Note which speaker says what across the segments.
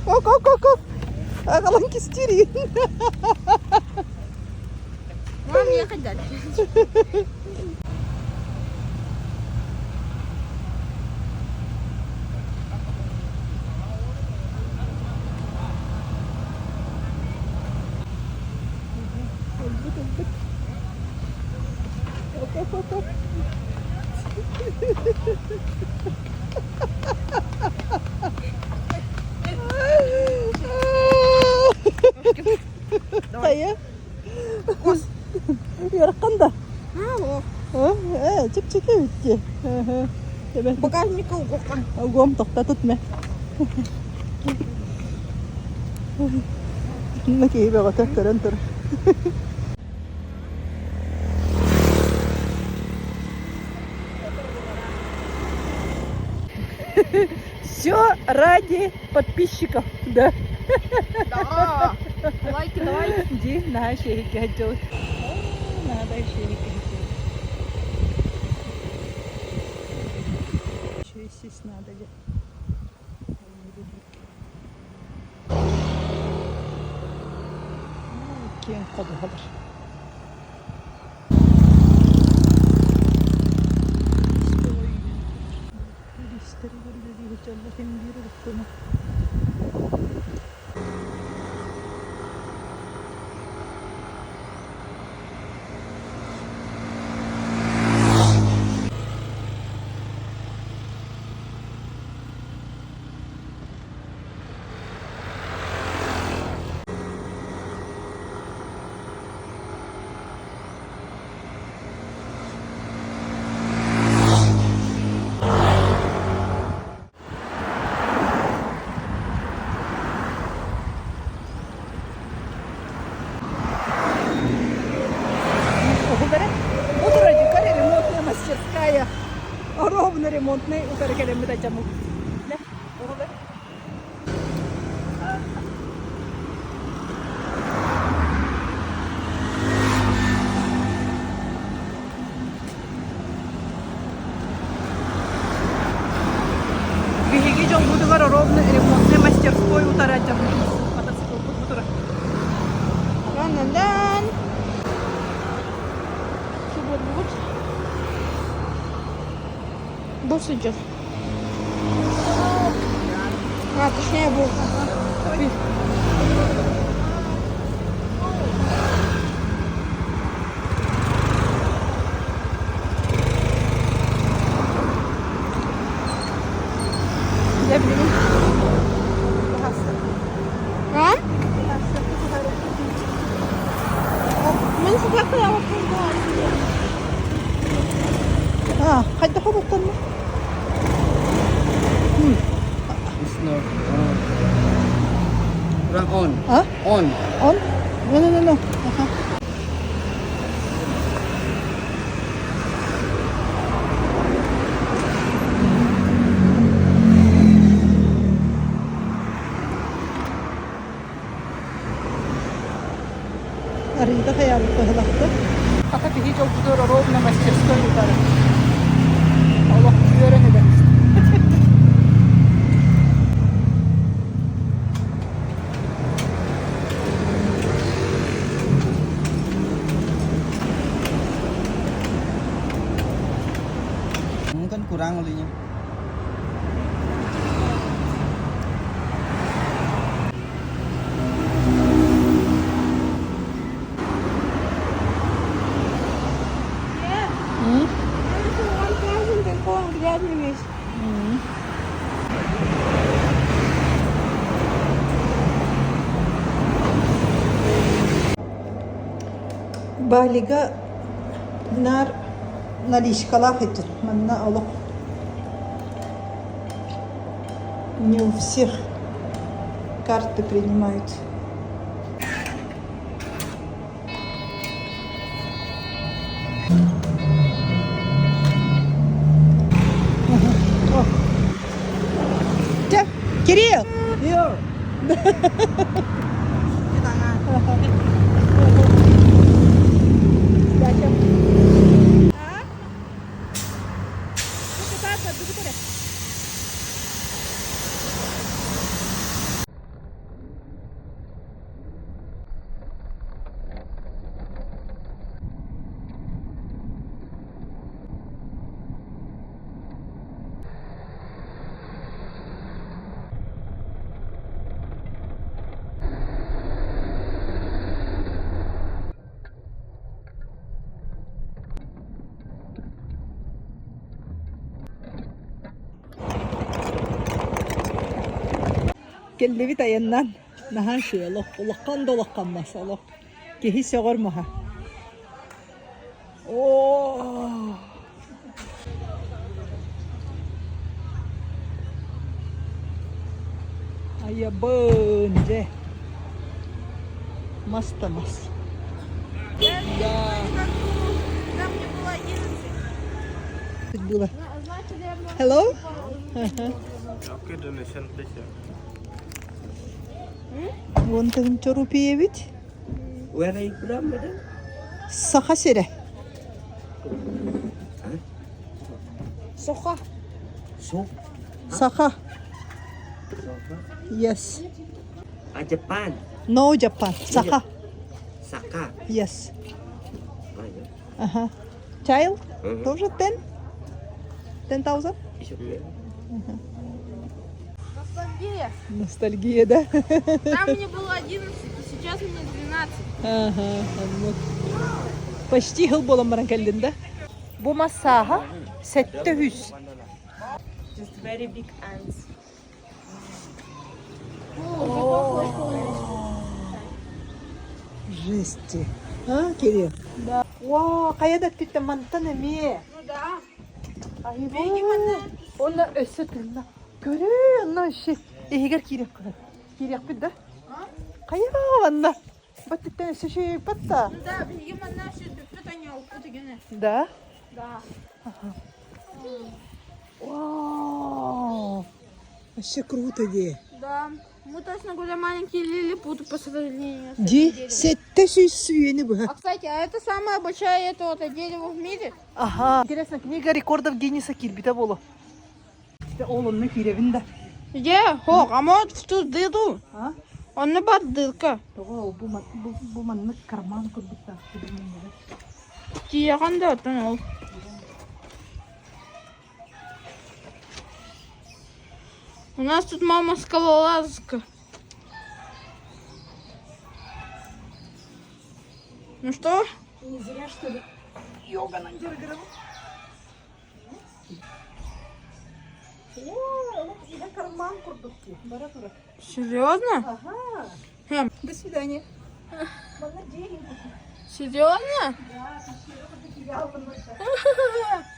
Speaker 1: Ок. Агалан кистерин.
Speaker 2: Мам, ехать дальше.
Speaker 1: Оп. Hayır. Yarıkanda. Çık bitti.
Speaker 2: Багажника угока.
Speaker 1: Огом тоқта tutma. Накей бега төккөрөн тур. Все ради подписчиков, да.
Speaker 2: Да. Лайки давай.
Speaker 1: Иди на шерики хотел. Надо шерики хотел. Еще и сесть надо. Кен кабылır. Turistleri görüyor hiç Allah'ın bir rıkkını. Мастерская, ровно ремонтный, у которой мы дадим. Биги жол буду бара ровно ремонтный мастерской у таратим. Мотоцикл буду. Дан. Был сейчас. Точнее был. Я беру. А? Мы сюда прямо хоть до хобота.
Speaker 3: It's not on.
Speaker 1: Huh?
Speaker 3: On.
Speaker 1: On? No. Рита хаял пахлахта. Ата бихи жол будор ровно мастерской утары. Allah öğrenedi.
Speaker 3: Kan kurang olinya.
Speaker 1: Балига нар наличкалах идут, манна алок. Не у всех карты принимают. Кирилл! Kellevit ayannan. Nahan şöyle. Ulakkan dolakkan masalo. Kehi soğur maha. Oo. Aya bönce. Masta mas.
Speaker 2: Там мне было 11.
Speaker 1: Было.
Speaker 2: Значит, я могу...
Speaker 1: Hello?
Speaker 3: Okay, donation please.
Speaker 1: Вон там что рупия ведь?
Speaker 3: Where are you from, madam?
Speaker 1: Сахасере.
Speaker 2: Сухо.
Speaker 3: So.
Speaker 1: Saha. Yes.
Speaker 3: Japan.
Speaker 1: No Japan. Saha.
Speaker 3: Saka.
Speaker 1: Yes. Ага. Child? Тоже 10? 10,000?
Speaker 2: Ностальгия.
Speaker 1: Ностальгия, да?
Speaker 2: Там мне было 11, а сейчас мне 12.
Speaker 1: Ага. anladım. Почти yıl bulamıyorum kendinde. Bu masaha 700.
Speaker 4: Just very big ants.
Speaker 1: Жести. А, Кирилл? Да. Вау, каяда тетя мантана ми.
Speaker 2: Ну да.
Speaker 1: Ayıbı. Onlar ösütünde. Görüyor onlar şey. Eğer kirek kadar. Kirek bir de. Kaya vanda. Batıktan şey batta.
Speaker 2: Ну да, видимо, наши питания упутаны.
Speaker 1: Да?
Speaker 2: Да.
Speaker 1: Вау. Вообще круто, де.
Speaker 2: Да. Мы точно говоря маленькие лилипуты по сравнению с этим
Speaker 1: Ди,
Speaker 2: деревом.
Speaker 1: 700 сүйені bu.
Speaker 2: А кстати, а это самое большое это вот дерево в мире?
Speaker 1: Ага. Интересно, книга рекордов Гиннеса кирбите болу. İşte oğlunun kirevinde.
Speaker 2: Где? Хо, а может в ту дыру?
Speaker 1: Ha?
Speaker 2: Он на бат дырка.
Speaker 1: Doğru, bu manlık karman kurdukta.
Speaker 2: Тиранда тонул. У нас тут мама скалолазка. Ну что?
Speaker 1: Не зря, что ли, йога на дергером. О, я карман курдукки. Баратура.
Speaker 2: Серьезно?
Speaker 1: Ага.
Speaker 2: Хм.
Speaker 1: До свидания. Можно денег.
Speaker 2: Серьезно?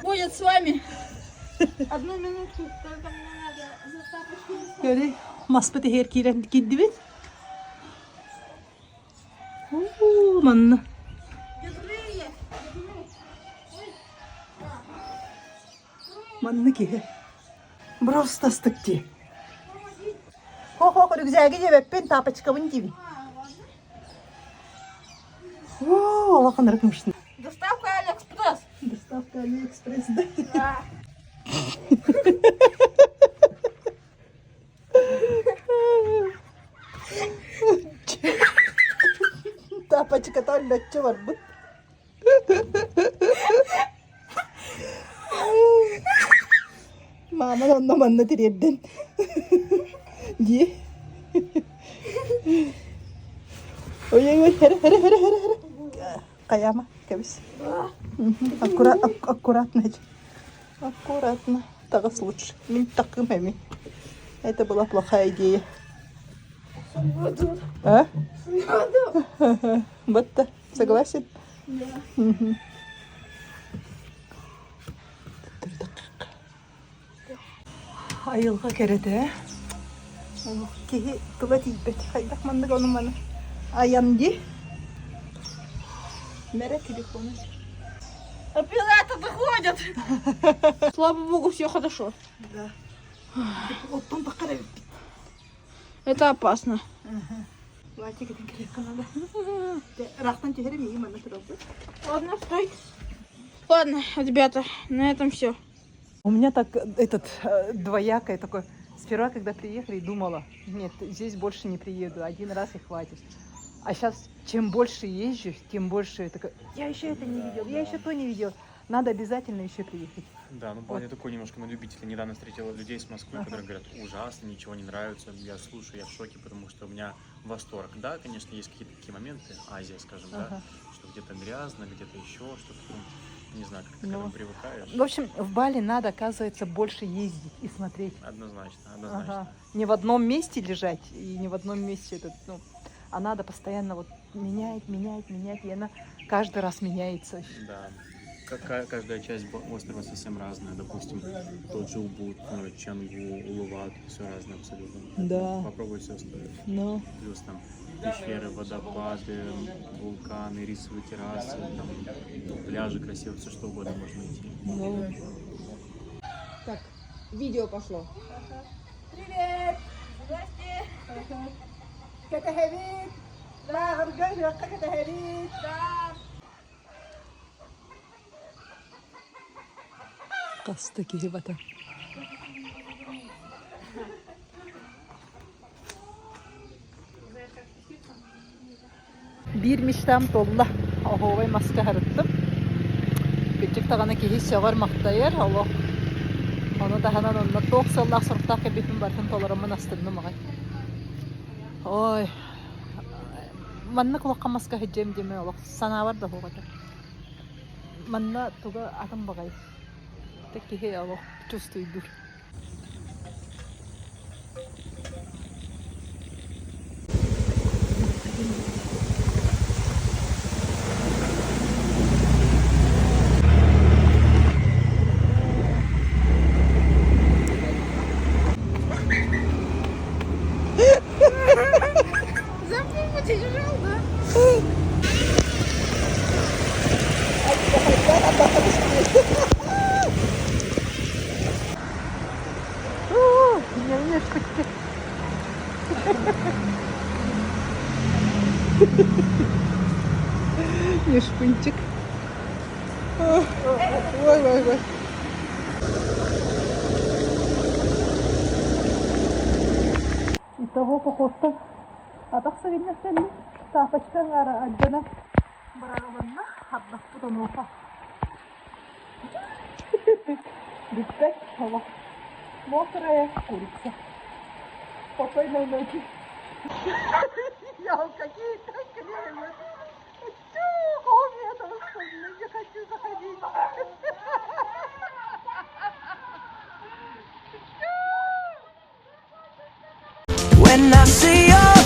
Speaker 2: Будет с вами. Одну минутку, только мне надо заставить.
Speaker 1: Böyle maspeti her kiren gitti mi? Oo, manna. Manna ki. Просто стыкти. Хо-хо, рюкзаки жебеп пен тапочкабын жиби. О, Аллахын рахмышын.
Speaker 2: Доставка Алиэкспресс.
Speaker 1: Доставка Алиэкспресс, да?
Speaker 2: Да.
Speaker 1: Тапочка там бәтче бар бұл. Мама онна манна тиредден. Ди. Ой, хере. Каяма, кебіс. Аккуратно. Аккуратно. Тағыс лучше. Мен тақым әме. Это была плохая идея. А? Вот-то. Согласен? Да. Айылға кереді. Кеге тұла тейбет. Қайдақ мандық оның маны. Аянди. Мере телефоны.
Speaker 2: Операторы ходят. Слава богу, все хорошо.
Speaker 1: Да. Оттон бақара бит.
Speaker 2: Это опасно.
Speaker 1: Латик это крепко надо. Рахтан тегере мии мана тұрады.
Speaker 2: Ладно, стой. Ладно, ребята, на этом все.
Speaker 1: У меня так двоякое такое. Сперва, когда приехали, думала, нет, здесь больше не приеду, один раз и хватит. А сейчас, чем больше езжу, тем больше такая, я еще это не видел, я еще то не видел. Надо обязательно еще приехать.
Speaker 5: Да, ну плане такой немножко на любителя. Недавно встретила людей с Москвы, которые говорят, ужасно, ничего не нравится. Я слушаю, я в шоке, потому что у меня восторг. Да, конечно, есть какие-то такие моменты, Азия, скажем, да, что где-то грязно, где-то еще что-то. не знаю, как ты к
Speaker 1: Ну.
Speaker 5: этому привыкаешь.
Speaker 1: В общем, в Бали надо, оказывается, больше ездить и смотреть.
Speaker 5: Однозначно,
Speaker 1: Ага.
Speaker 5: однозначно.
Speaker 1: Не в одном месте лежать и не в одном месте этот, ну, а надо постоянно вот менять, и она каждый раз меняется.
Speaker 5: Да. Каждая часть острова совсем разная. Допустим, тот же Убуд, Чангу, Улуват, все разное абсолютно.
Speaker 1: Да.
Speaker 5: Попробуй все стоит.
Speaker 1: Ну,
Speaker 5: Плюс там пещеры, водопады, вулканы, рисовые террасы, там, пляжи красивые, все что угодно можно найти.
Speaker 1: ну.
Speaker 2: Так, видео пошло. Привет! Здрасте! Катахевит! Да, Аргазия, Катахевит! Да!
Speaker 1: Кастыки гибата. Bir miştem tolla. Ahovay maska harıttım. Küçük tağına kehi söver maktayır. Allah. Onu da hemen onunla toğsallah sorukta kebifim barkın tolarımın astırını mağay. Oy. Manna kulakka maska hecem deme olaq. Sana var da hoğada. Manna tuga atam bagay. Tek kehi Allah. Çustuydur. Не шутки. Не шпунчик. Ой. Итого похоже. А так сегодня стали. Тапочка ngara отдана. Барагаванна хаббах путануха. Битте, хава. Мокрая курица. Спокойной ночи. Я какие-то кремы. Я не хочу заходить.
Speaker 6: When I see your